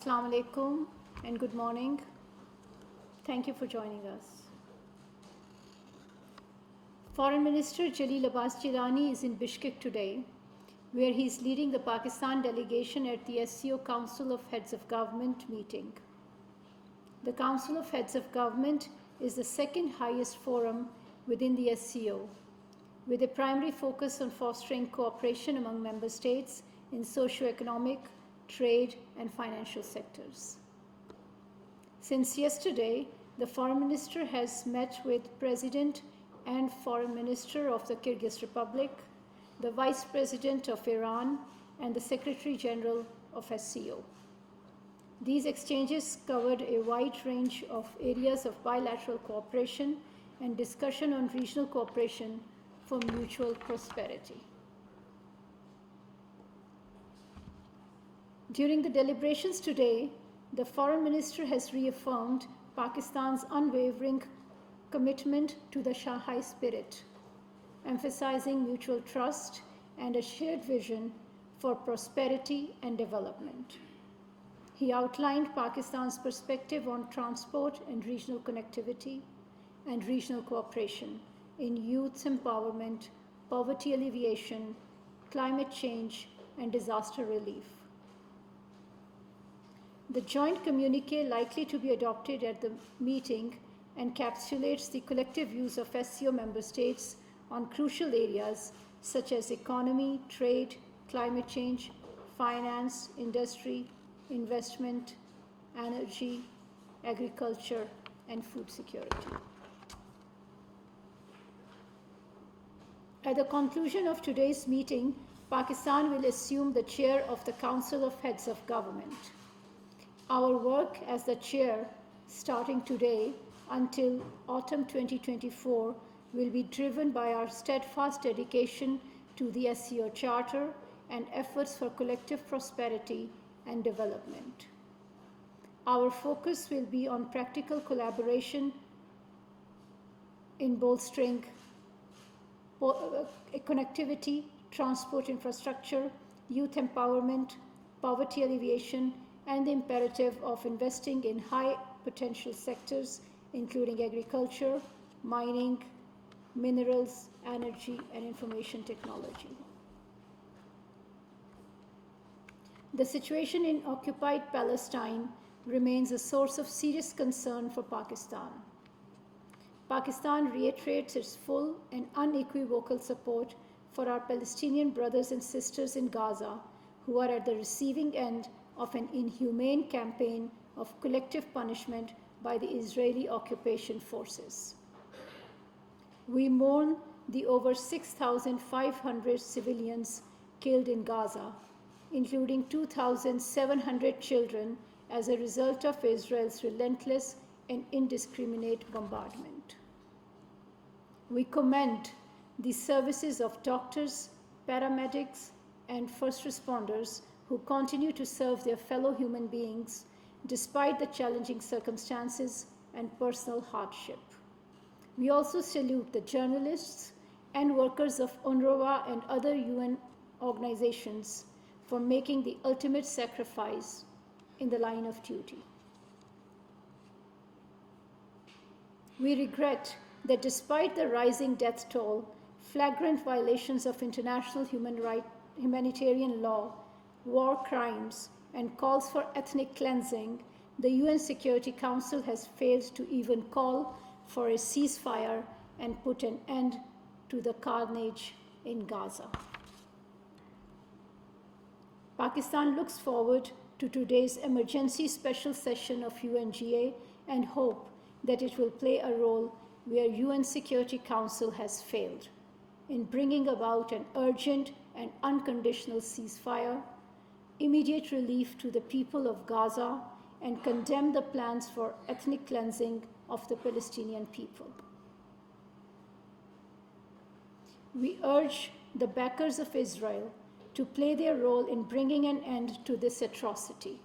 Assalamu alaikum and good morning. Thank you for joining us. Foreign Minister Jalil Abbas Jirani is in Bishkek today, where he is leading the Pakistan delegation at the SCO Council of Heads of Government meeting. The Council of Heads of Government is the second highest forum within the SCO, with a primary focus on fostering cooperation among member states in socio-economic, trade, and financial sectors. Since yesterday, the Foreign Minister has met with President and Foreign Minister of the Kyrgyz Republic, the Vice President of Iran, and the Secretary General of SCO. These exchanges covered a wide range of areas of bilateral cooperation and discussion on regional cooperation for mutual prosperity. During the deliberations today, the Foreign Minister has reaffirmed Pakistan's unwavering commitment to the Shanghai spirit, emphasizing mutual trust and a shared vision for prosperity and development. He outlined Pakistan's perspective on transport and regional connectivity and regional cooperation in youth empowerment, poverty alleviation, climate change, and disaster relief. The joint communique likely to be adopted at the meeting encapsulates the collective views of SCO member states on crucial areas such as economy, trade, climate change, finance, industry, investment, energy, agriculture, and food security. At the conclusion of today's meeting, Pakistan will assume the chair of the Council of Heads of Government. Our work as the chair, starting today until autumn 2024, will be driven by our steadfast dedication to the SCO Charter and efforts for collective prosperity and development. Our focus will be on practical collaboration in bolstering connectivity, transport infrastructure, youth empowerment, poverty alleviation, and the imperative of investing in high potential sectors including agriculture, mining, minerals, energy, and information technology. The situation in occupied Palestine remains a source of serious concern for Pakistan. Pakistan reiterates its full and unequivocal support for our Palestinian brothers and sisters in Gaza who are at the receiving end of an inhumane campaign of collective punishment by the Israeli occupation forces. We mourn the over 6,500 civilians killed in Gaza, including 2,700 children as a result of Israel's relentless and indiscriminate bombardment. We commend the services of doctors, paramedics, and first responders who continue to serve their fellow human beings despite the challenging circumstances and personal hardship. We also salute the journalists and workers of UNRWA and other UN organizations for making the ultimate sacrifice in the line of duty. We regret that despite the rising death toll, flagrant violations of international humanitarian law, war crimes, and calls for ethnic cleansing, the UN Security Council has failed to even call for a ceasefire and put an end to the carnage in Gaza. Pakistan looks forward to today's emergency special session of UNGA and hope that it will play a role where UN Security Council has failed in bringing about an urgent and unconditional ceasefire, immediate relief to the people of Gaza, and condemn the plans for ethnic cleansing of the Palestinian people. We urge the backers of Israel to play their role in bringing an end to this atrocity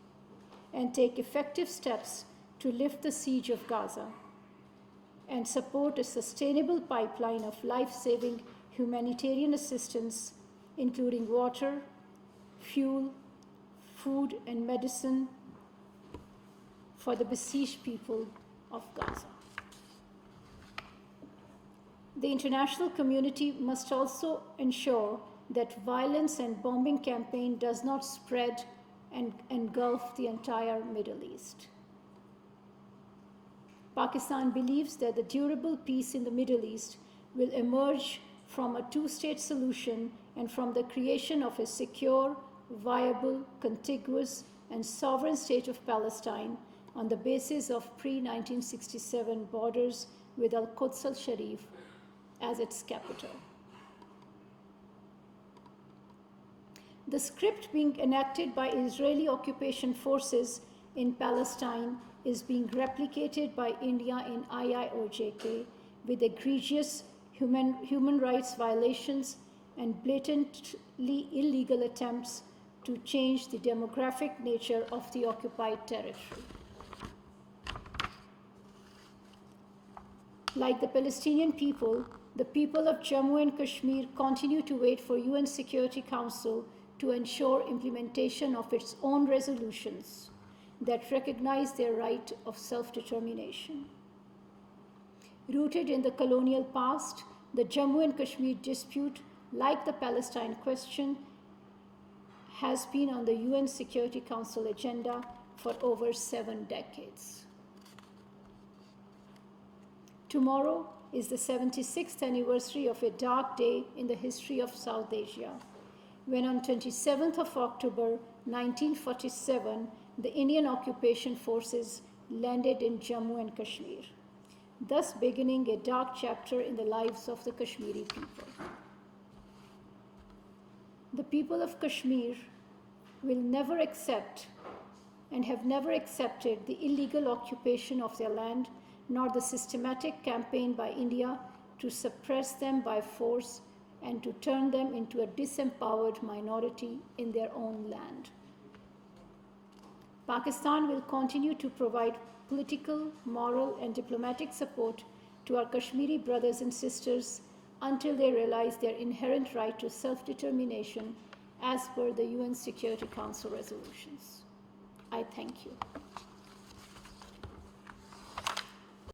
and take effective steps to lift the siege of Gaza and support a sustainable pipeline of life-saving humanitarian assistance, including water, fuel, food and medicine, for the besieged people of Gaza. The international community must also ensure that violence and bombing campaign does not spread and engulf the entire Middle East. Pakistan believes that the durable peace in the Middle East will emerge from a two-state solution and from the creation of a secure, viable, contiguous, and sovereign state of Palestine on the basis of pre-1967 borders with Al-Quds al-Sharif as its capital. The script being enacted by Israeli occupation forces in Palestine is being replicated by India in IIOJK with egregious human rights violations and blatantly illegal attempts to change the demographic nature of the occupied territory. Like the Palestinian people, the people of Jammu and Kashmir continue to wait for UN Security Council to ensure implementation of its own resolutions that recognize their right of self-determination. Rooted in the colonial past, the Jammu and Kashmir dispute, like the Palestine question, has been on the UN Security Council agenda for over 7 decades. Tomorrow is the 76th anniversary of a dark day in the history of South Asia, when on 27th of October 1947, the Indian occupation forces landed in Jammu and Kashmir, thus beginning a dark chapter in the lives of the Kashmiri people. The people of Kashmir will never accept and have never accepted the illegal occupation of their land, nor the systematic campaign by India to suppress them by force and to turn them into a disempowered minority in their own land. Pakistan will continue to provide political, moral, and diplomatic support to our Kashmiri brothers and sisters until they realize their inherent right to self-determination as per the UN Security Council resolutions. I thank you.